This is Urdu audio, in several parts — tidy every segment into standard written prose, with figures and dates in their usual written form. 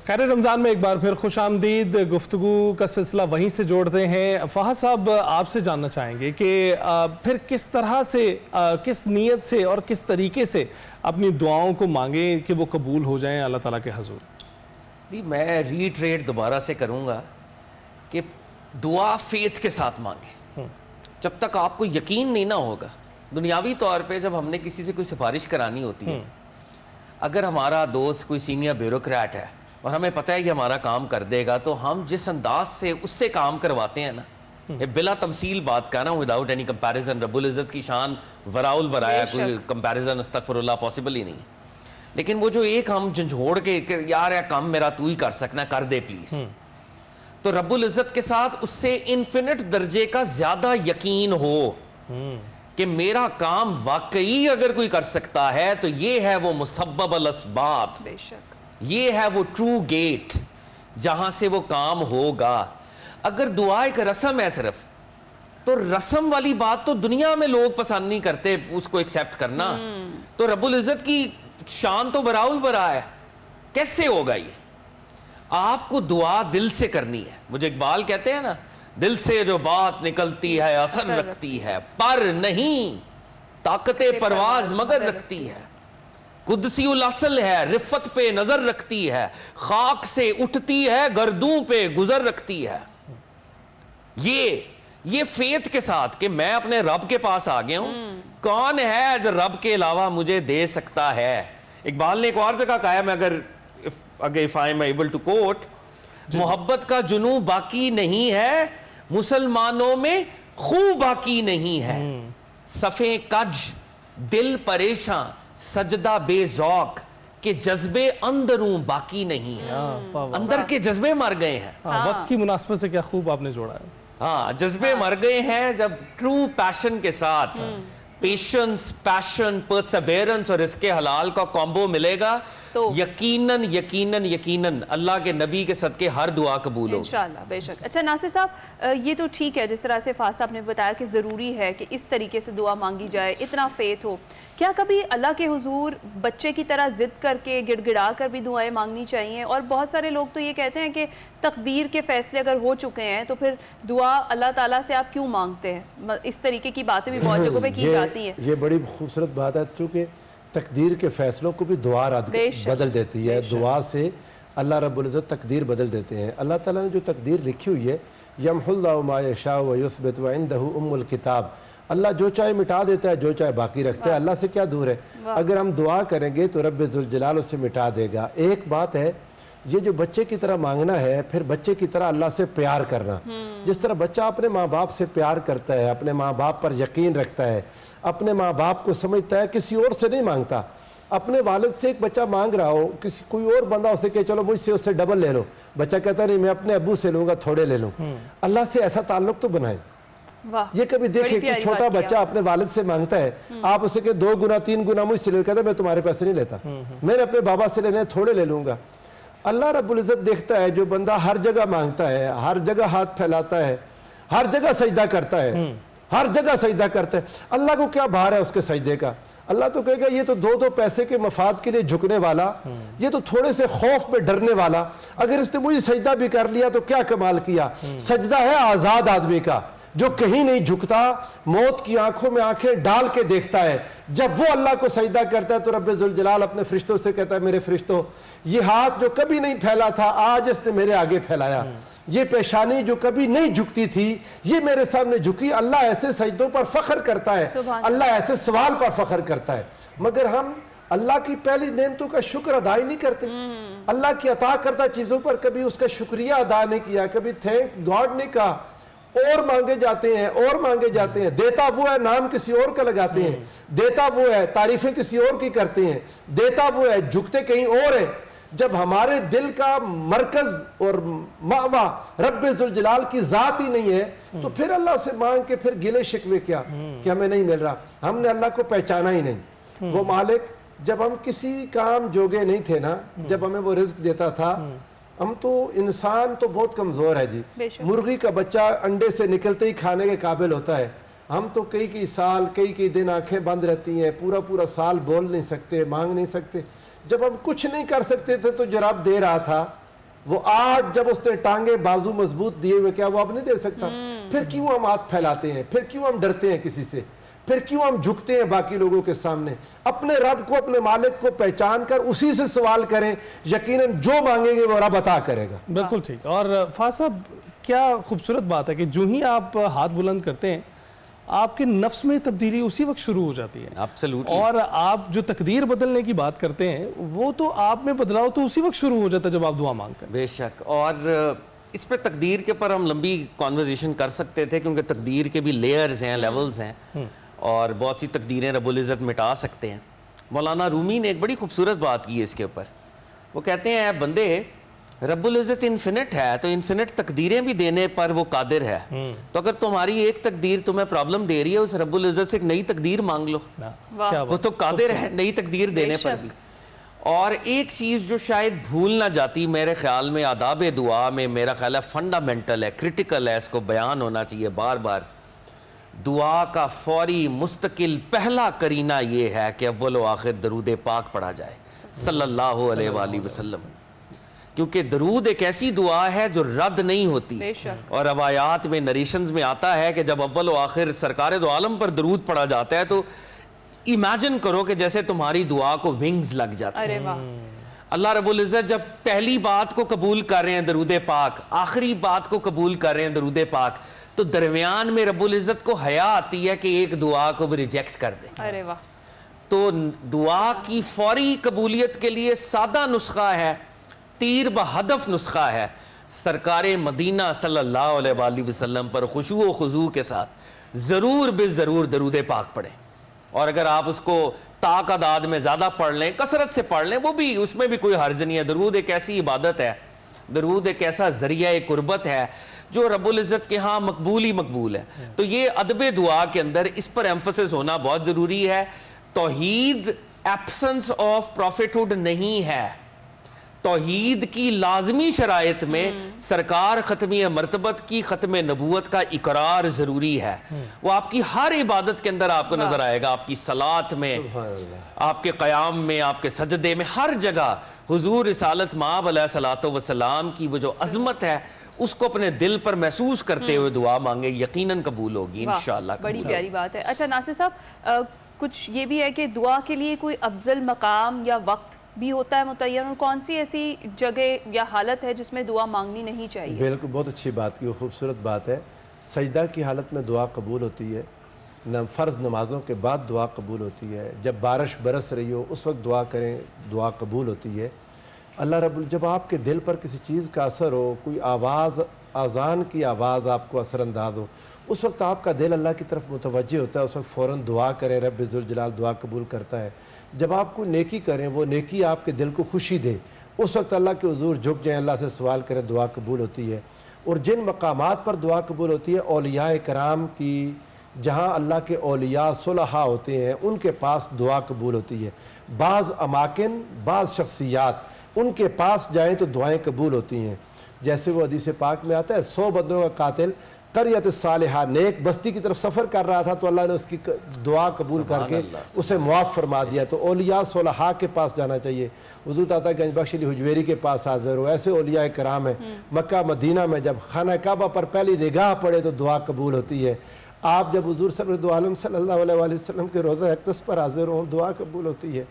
خیر رمضان میں ایک بار پھر خوش آمدید. گفتگو کا سلسلہ وہیں سے جوڑتے ہیں. فہد صاحب آپ سے جاننا چاہیں گے کہ پھر کس طرح سے کس نیت سے اور کس طریقے سے اپنی دعاؤں کو مانگیں کہ وہ قبول ہو جائیں اللہ تعالیٰ کے حضور. جی میں ریٹریٹ دوبارہ سے کروں گا کہ دعا فیتھ کے ساتھ مانگیں. جب تک آپ کو یقین نہیں نہ ہوگا, دنیاوی طور پہ جب ہم نے کسی سے کوئی سفارش کرانی ہوتی ہے, اگر ہمارا دوست کوئی سینئر بیوروکریٹ ہے اور ہمیں پتہ ہے کہ ہمارا کام کر دے گا, تو ہم جس انداز سے اس سے کام کرواتے ہیں نا, یہ بلا تمثیل بات کا نا, وداؤٹ اینی کمپیریزن. رب العزت کی شان وراء البرایا, کوئی کمپیریزن استغفر اللہ پاسبل ہی نہیں. لیکن وہ جو ایک ہم جھنجھوڑ کے یار یہ کام میرا تو ہی کر سکنا, کر دے پلیز, تو رب العزت کے ساتھ اس سے انفینٹ درجے کا زیادہ یقین ہو کہ میرا کام واقعی اگر کوئی کر سکتا ہے تو یہ ہے وہ مسبب الاسباب, بے شک یہ ہے وہ ٹرو گیٹ جہاں سے وہ کام ہوگا. اگر دعا ایک رسم ہے صرف, تو رسم والی بات تو دنیا میں لوگ پسند نہیں کرتے اس کو ایکسیپٹ کرنا. تو رب العزت کی شان تو براء البراء ہے, کیسے ہوگا یہ؟ آپ کو دعا دل سے کرنی ہے. مجھے اقبال کہتے ہیں نا, دل سے جو بات نکلتی ہے اثر رکھتی ہے, پر نہیں طاقت پرواز مگر رکھتی ہے. قدسی الاصل ہے, رفت پہ نظر رکھتی ہے, خاک سے اٹھتی ہے گردوں پہ گزر رکھتی ہے. یہ فیتھ کے ساتھ کہ میں اپنے رب کے پاس آ گیا ہوں, کون ہے جو رب کے علاوہ مجھے دے سکتا ہے. اقبال نے ایک اور جگہ کہا ہے, میں اگر if I am able to quote, محبت کا جنوں باقی نہیں ہے, مسلمانوں میں خو باقی نہیں ہے, صفیں کج دل پریشاں سجدہ بے ذوق کہ جذبے اندروں باقی نہیں ہے. اندر کے جذبے مر گئے ہیں. وقت کی مناسبت سے کیا خوب آپ نے جوڑا ہے. ہاں, جذبے مر گئے ہیں. جب ٹرو پیشن کے ساتھ پیشنس, پیشن, پرسیویرنس اور اس کے حلال کا کامبو ملے گا, تو یقیناً یقیناً یقیناً اللہ کے نبی کے صدقے ہر دعا قبول ہو انشاءاللہ. بے شک. اچھا ناصر صاحب, یہ تو ٹھیک ہے جس طرح سے فاضل صاحب نے بتایا کہ ضروری ہے کہ اس طریقے سے دعا مانگی جائے, اتنا فیتھ ہو. کیا کبھی اللہ کے حضور بچے کی طرح ضد کر کے گڑ گڑا کر بھی دعائیں مانگنی چاہیے؟ اور بہت سارے لوگ تو یہ کہتے ہیں کہ تقدیر کے فیصلے اگر ہو چکے ہیں تو پھر دعا اللہ تعالیٰ سے آپ کیوں مانگتے ہیں؟ اس طریقے کی باتیں بھی بہت جگہوں پہ کی جاتی ہیں. یہ بڑی خوبصورت بات ہے, چونکہ تقدیر کے فیصلوں کو بھی دعا بدل دیتی ہے. دعا سے اللہ رب العزت تقدیر بدل دیتے ہیں. اللہ تعالیٰ نے جو تقدیر لکھی ہوئی ہے, یمحو اللہ ما یشاء ویثبت وعندہ ام الکتاب, اللہ جو چاہے مٹا دیتا ہے, جو چاہے باقی رکھتا ہے. اللہ سے کیا دور ہے. اگر ہم دعا کریں گے تو رب ذوالجلال اسے مٹا دے گا. ایک بات ہے, یہ جو بچے کی طرح مانگنا ہے, پھر بچے کی طرح اللہ سے پیار کرنا. جس طرح بچہ اپنے ماں باپ سے پیار کرتا ہے, اپنے ماں باپ پر یقین رکھتا ہے, اپنے ماں باپ کو سمجھتا ہے, کسی اور سے نہیں مانگتا. اپنے والد سے ایک بچہ مانگ رہا ہو, کوئی اور بندہ اسے کہ چلو مجھ سے اس سے ڈبل لے لو, بچہ کہتا نہیں میں اپنے ابو سے لوں گا, تھوڑے لے لوں. اللہ سے ایسا تعلق تو بنائیں. یہ کبھی دیکھیں کہ چھوٹا بچہ اپنے والد سے مانگتا ہے, آپ اسے کہ 2 گنا 3 گنا مجھ سے لے, کہتا ہے میں تمہارے پیسے نہیں لیتا, میں نے اپنے بابا سے لینے تھوڑے لے لوں گا. اللہ رب العزت دیکھتا ہے جو بندہ ہر جگہ مانگتا ہے, ہر جگہ ہاتھ پھیلاتا ہے, ہر جگہ سجدہ کرتا ہے, ہر جگہ سجدہ کرتا ہے. اللہ کو کیا بھار ہے اس کے سجدے کا؟ اللہ تو کہے گا یہ تو 2 پیسے کے مفاد کے لیے جھکنے والا, یہ تو تھوڑے سے خوف پہ ڈرنے والا, اگر اس نے مجھے سجدہ بھی کر لیا تو کیا کمال کیا. سجدہ ہے آزاد آدمی کا جو کہیں نہیں جھکتا, موت کی آنکھوں میں آنکھیں ڈال کے دیکھتا ہے. جب وہ اللہ کو سجدہ کرتا ہے تو رب ذوالجلال اپنے فرشتوں سے کہتا ہے میرے فرشتوں, یہ ہاتھ جو کبھی نہیں پھیلا تھا آج اس نے میرے آگے پھیلایا, یہ پیشانی جو کبھی نہیں جھکتی تھی یہ میرے سامنے جھکی. اللہ ایسے سجدوں پر فخر کرتا ہے, اللہ ایسے سوال پر فخر کرتا ہے. مگر ہم اللہ کی پہلی نعمتوں کا شکر ادا ہی نہیں کرتے. اللہ کی عطا کردہ چیزوں پر کبھی اس کا شکریہ ادا نہیں کیا, کبھی تھینک گاڈ نہیں کہا. اور مانگے جاتے ہیں, اور مانگے جاتے ہیں. دیتا وہ ہے, نام کسی اور کا لگاتے ہیں. دیتا وہ ہے, تعریفیں کسی اور کی کرتے ہیں. دیتا وہ ہے, جھکتے کہیں اور ہیں. جب ہمارے دل کا مرکز اور مأویٰ رب ذوالجلال کی ذات ہی نہیں ہے, تو پھر اللہ سے مانگ کے پھر گلے شکوے کیا کہ ہمیں نہیں مل رہا. ہم نے اللہ کو پہچانا ہی نہیں. وہ مالک جب ہم کسی کام جوگے نہیں تھے نا, جب ہمیں وہ رزق دیتا تھا, ہم تو انسان تو بہت کمزور ہے جی. مرغی کا بچہ انڈے سے نکلتے ہی کھانے کے قابل ہوتا ہے. ہم تو کئی سال کئی دن آنکھیں بند رہتی ہیں, پورا سال بول نہیں سکتے, مانگ نہیں سکتے. جب ہم کچھ نہیں کر سکتے تھے تو جو رب دے رہا تھا وہ 8 جب اس نے ٹانگیں بازو مضبوط دیے ہوئے، کیا وہ اب نہیں دے سکتا؟ پھر کیوں ہم ہاتھ پھیلاتے ہیں؟ پھر کیوں ہم ڈرتے ہیں کسی سے؟ پھر کیوں ہم جھکتے ہیں باقی لوگوں کے سامنے؟ اپنے رب کو، اپنے مالک کو پہچان کر اسی سے سوال کریں، یقیناً جو مانگیں گے وہ رب عطا کرے گا۔ بالکل ٹھیک۔ اور فہد صاحب کیا خوبصورت بات ہے کہ جو ہی آپ ہاتھ بلند کرتے ہیں آپ کے نفس میں تبدیلی اسی وقت شروع ہو جاتی ہے۔ ایبسلیوٹلی۔ اور آپ جو تقدیر بدلنے کی بات کرتے ہیں وہ تو آپ میں بدلاؤ تو اسی وقت شروع ہو جاتا ہے جب آپ دعا مانگتے ہیں۔ بے شک۔ اور اس پہ تقدیر کے پر ہم لمبی کانورزیشن کر سکتے تھے، کیونکہ تقدیر کے بھی لیئرز ہیں، لیولز ہیں، اور بہت سی تقدیریں رب العزت مٹا سکتے ہیں۔ مولانا رومی نے ایک بڑی خوبصورت بات کی ہے اس کے اوپر۔ وہ کہتے ہیں اے بندے، رب العزت انفینٹ ہے تو انفینٹ تقدیریں بھی دینے پر وہ قادر ہے، تو اگر تمہاری ایک تقدیر تمہیں پرابلم دے رہی ہے، اس رب العزت سے ایک نئی تقدیر مانگ لو، وہ تو قادر ہے نئی تقدیر دینے پر بھی۔ اور ایک چیز جو شاید بھول نہ جاتی میرے خیال میں آداب دعا میں، میرا خیال ہے فنڈامنٹل ہے، کریٹیکل ہے، اس کو بیان ہونا چاہیے بار بار، دعا کا فوری مستقل پہلا کرینہ یہ ہے کہ اول و آخر درود پاک پڑھا جائے صلی اللہ علیہ وآلہ وسلم، کیونکہ درود ایک ایسی دعا ہے جو رد نہیں ہوتی۔ اور روایات میں، نریشنز میں آتا ہے کہ جب اول و آخر سرکار دو عالم پر درود پڑھا جاتا ہے تو امیجن کرو کہ جیسے تمہاری دعا کو ونگز لگ جاتے ہیں۔ اللہ رب العزت جب پہلی بات کو قبول کر رہے ہیں درود پاک، آخری بات کو قبول کر رہے ہیں درود پاک، تو درمیان میں رب العزت کو حیا آتی ہے کہ ایک دعا کو بھی ریجیکٹ کر دیں۔ تو دعا کی فوری قبولیت کے لیے سادہ نسخہ ہے، تیر بہدف نسخہ ہے، سرکار مدینہ صلی اللہ علیہ وآلہ وسلم پر خشوع و خضوع کے ساتھ ضرور بے ضرور درود پاک پڑھیں۔ اور اگر آپ اس کو تعداد میں زیادہ پڑھ لیں، کثرت سے پڑھ لیں، وہ بھی، اس میں بھی کوئی حرج نہیں ہے۔ درود ایک ایسی عبادت ہے، درود ایک ایسا ذریعہ قربت ہے جو رب العزت کے ہاں مقبول ہی مقبول ہے۔ تو یہ ادب دعا کے اندر اس پر ایمفسس ہونا بہت ضروری ہے۔ توحید ایبسنس آف پروفیٹہڈ نہیں ہے، توحید کی لازمی شرائط میں سرکار ختمی مرتبت کی ختم نبوت کا اقرار ضروری ہے۔ وہ آپ کی ہر عبادت کے اندر آپ کو نظر آئے گا، آپ کی صلاۃ میں، آپ کے قیام میں، آپ کے سجدے میں، ہر جگہ حضور رسالت مآب علیہ الصلوۃ والسلام کی وہ جو عظمت ہے اس کو اپنے دل پر محسوس کرتے ہوئے دعا مانگے، یقیناً قبول ہوگی انشاءاللہ۔ بڑی پیاری بات ہے۔ اچھا ناصر صاحب، کچھ یہ بھی ہے کہ دعا کے لیے کوئی افضل مقام یا وقت بھی ہوتا ہے متعین، اور کون سی ایسی جگہ یا حالت ہے جس میں دعا مانگنی نہیں چاہیے؟ بالکل، بہت اچھی بات کی، وہ خوبصورت بات ہے۔ سجدہ کی حالت میں دعا قبول ہوتی ہے، فرض نمازوں کے بعد دعا قبول ہوتی ہے، جب بارش برس رہی ہو اس وقت دعا کریں، دعا قبول ہوتی ہے۔ اللہ رب جب آپ کے دل پر کسی چیز کا اثر ہو، کوئی آواز، اذان کی آواز آپ کو اثر انداز ہو، اس وقت آپ کا دل اللہ کی طرف متوجہ ہوتا ہے، اس وقت فوراً دعا کریں، رب ذوالجلال دعا قبول کرتا ہے۔ جب آپ کو نیکی کریں، وہ نیکی آپ کے دل کو خوشی دے، اس وقت اللہ کے حضور جھک جائیں، اللہ سے سوال کریں، دعا قبول ہوتی ہے۔ اور جن مقامات پر دعا قبول ہوتی ہے، اولیاء کرام کی، جہاں اللہ کے اولیاء صلحاء ہوتے ہیں ان کے پاس دعا قبول ہوتی ہے۔ بعض اماکن، بعض شخصیات ان کے پاس جائیں تو دعائیں قبول ہوتی ہیں، جیسے وہ حدیث پاک میں آتا ہے 100 بندوں کا قاتل قریت صالحہ، نیک بستی کی طرف سفر کر رہا تھا تو اللہ نے اس کی دعا قبول کر کے اسے معاف فرما دیا۔ تو اولیاء صلحاء کے پاس جانا چاہیے۔ حضور داتا گنج بخش علی حجویری کے پاس حاضر ہو، ایسے اولیاء کرام ہیں۔ مکہ مدینہ میں جب خانہ کعبہ پر پہلی نگاہ پڑے تو دعا قبول ہوتی ہے۔ آپ جب حضور سرور عالم صلی اللہ علیہ وآلہ وسلم کے روضہ اقدس پر حاضر ہوں، دعا قبول ہوتی ہے۔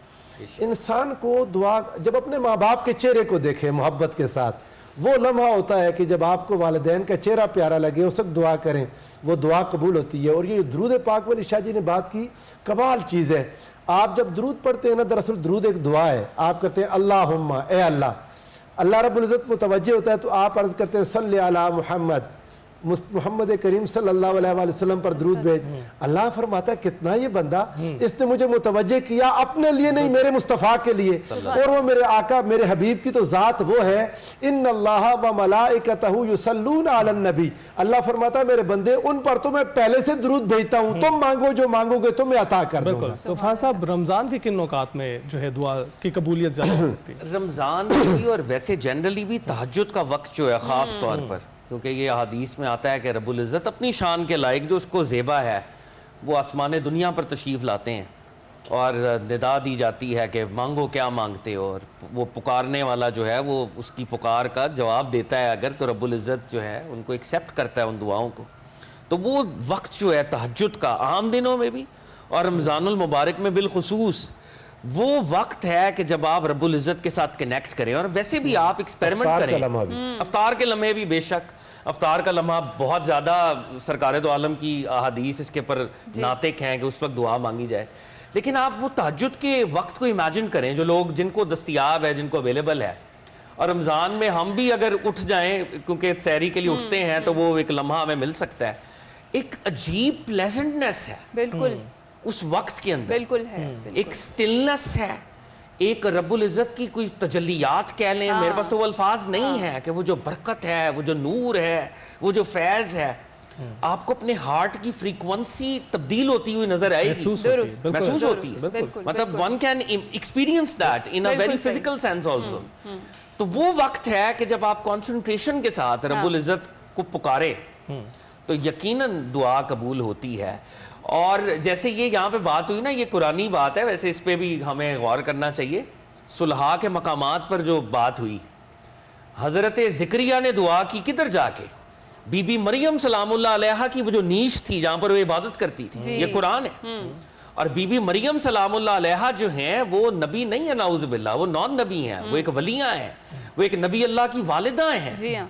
انسان کو دعا، جب اپنے ماں باپ کے چہرے کو دیکھے محبت کے ساتھ، وہ لمحہ ہوتا ہے کہ جب آپ کو والدین کا چہرہ پیارا لگے اس وقت دعا کریں، وہ دعا قبول ہوتی ہے۔ اور یہ درود پاک والی شاہ جی نے بات کی، کمال چیز ہے۔ آپ جب درود پڑھتے ہیں نا، دراصل درود ایک دعا ہے، آپ کرتے ہیں اللہم، اے اللہ، اللہ رب العزت متوجہ ہوتا ہے تو آپ عرض کرتے ہیں صلی علی محمد، محمد کریم صلی اللہ علیہ وآلہ وسلم پر درود بھیج۔ اللہ فرماتا ہے کتنا یہ بندہ، اس نے مجھے متوجہ کیا اپنے لیے نہیں، میرے مصطفیٰ کے لیے، اور وہ میرے آقا میرے حبیب کی تو ذات وہ ہے، ان اللہ و ملائکتہ یصلون علی النبی، اللہ فرماتا ہے میرے بندے ان پر تو میں پہلے سے درود بھیجتا ہوں، تم مانگو جو مانگو گے تمہیں عطا کر دوں گا۔ تو فہد صاحب، رمضان کے کن اوقات میں جو ہے دعا کی قبولیت زیادہ ہو سکتی ہے؟ رمضان بھی، اور ویسے جنرلی بھی تہجد کا وقت جو ہے خاص طور پر، کیونکہ یہ حدیث میں آتا ہے کہ رب العزت اپنی شان کے لائق جو اس کو زیبا ہے وہ آسمان دنیا پر تشریف لاتے ہیں، اور ندا دی جاتی ہے کہ مانگو کیا مانگتے ہو, اور وہ پکارنے والا جو ہے وہ اس کی پکار کا جواب دیتا ہے اگر, تو رب العزت جو ہے ان کو ایکسیپٹ کرتا ہے ان دعاؤں کو. تو وہ وقت جو ہے تہجد کا, عام دنوں میں بھی اور رمضان المبارک میں بالخصوص, وہ وقت ہے کہ جب آپ رب العزت کے ساتھ کنیکٹ کریں. اور ویسے بھی آپ ایکسپیریمنٹ کریں, افطار کے لمحے بھی بے شک, افطار کا لمحہ بہت زیادہ سرکار دو عالم کی احادیث اس کے پر ناطق ہیں کہ اس وقت دعا مانگی جائے. لیکن آپ وہ تہجد کے وقت کو امیجن کریں, جو لوگ جن کو دستیاب ہے, جن کو اویلیبل ہے. اور رمضان میں ہم بھی اگر اٹھ جائیں, کیونکہ سحری کے لیے اٹھتے ہیں, تو وہ ایک لمحہ ہمیں مل سکتا ہے. ایک عجیب پلیزنٹنس ہے بالکل اس وقت کے اندر, بالکل ہے, ایک سٹلنس ہے, ایک رب العزت کی کوئی تجلیات کہہ لیں, میرے پاس تو وہ الفاظ نہیں ہے کہ وہ جو برکت ہے, وہ جو نور ہے, وہ جو فیض ہے, آپ کو اپنے ہارٹ کی فریکوینسی تبدیل ہوتی ہوئی نظر آئے گی, محسوس ہوتی ہے. مطلب one can experience that in a very physical sense also. تو وہ وقت ہے کہ جب آپ کانسنٹریشن کے ساتھ رب العزت کو پکارے تو یقیناً دعا قبول ہوتی ہے. اور جیسے یہ یہاں پہ بات ہوئی نا, یہ قرآنی بات ہے, ویسے اس پہ بھی ہمیں غور کرنا چاہیے. صلحاء کے مقامات پر جو بات ہوئی, حضرت زکریا نے دعا کی کدھر جا کے, بی بی مریم سلام اللہ علیہا کی وہ جو نیش تھی جہاں پر وہ عبادت کرتی تھی, یہ قرآن ہے. اور بی بی مریم سلام اللہ علیہا جو ہیں وہ نبی نہیں ہے, نعوذ باللہ, وہ نان نبی ہیں, وہ ایک ولیاں ہیں, وہ ایک نبی اللہ کی والدہ ہیں.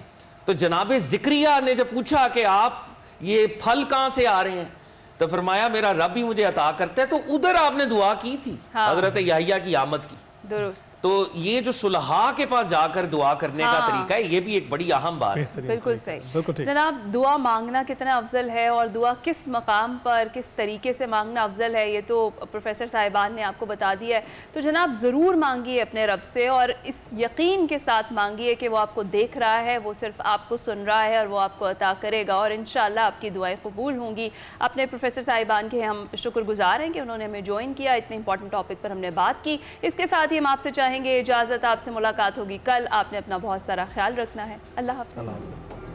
تو جناب زکریا نے جب پوچھا کہ آپ یہ پھل کہاں سے آ رہے ہیں, تو فرمایا میرا رب ہی مجھے عطا کرتا ہے. تو ادھر آپ نے دعا کی تھی حضرت یحییٰ کی آمد کی. درست. تو یہ جو صلحاء کے پاس جا کر دعا کرنے کا طریقہ ہے, یہ بھی ایک بڑی اہم بات ہے. بالکل صحیح جناب. دعا مانگنا کتنا افضل ہے اور دعا کس مقام پر کس طریقے سے مانگنا افضل ہے, یہ تو پروفیسر صاحبان نے آپ کو بتا دیا ہے. تو جناب ضرور مانگیے اپنے رب سے, اور اس یقین کے ساتھ مانگیے کہ وہ آپ کو دیکھ رہا ہے, وہ صرف آپ کو سن رہا ہے, اور وہ آپ کو عطا کرے گا, اور انشاءاللہ آپ کی دعائیں قبول ہوں گی. اپنے پروفیسر صاحبان کے ہم شکر گزار ہیں کہ انہوں نے ہمیں جوائن کیا, اتنے امپورٹنٹ ٹاپک پر ہم نے بات کی. اس کے ساتھ ہی ہم آپ سے چاہیں گے اجازت, آپ سے ملاقات ہوگی کل. آپ نے اپنا بہت سارا خیال رکھنا ہے. اللہ حافظ.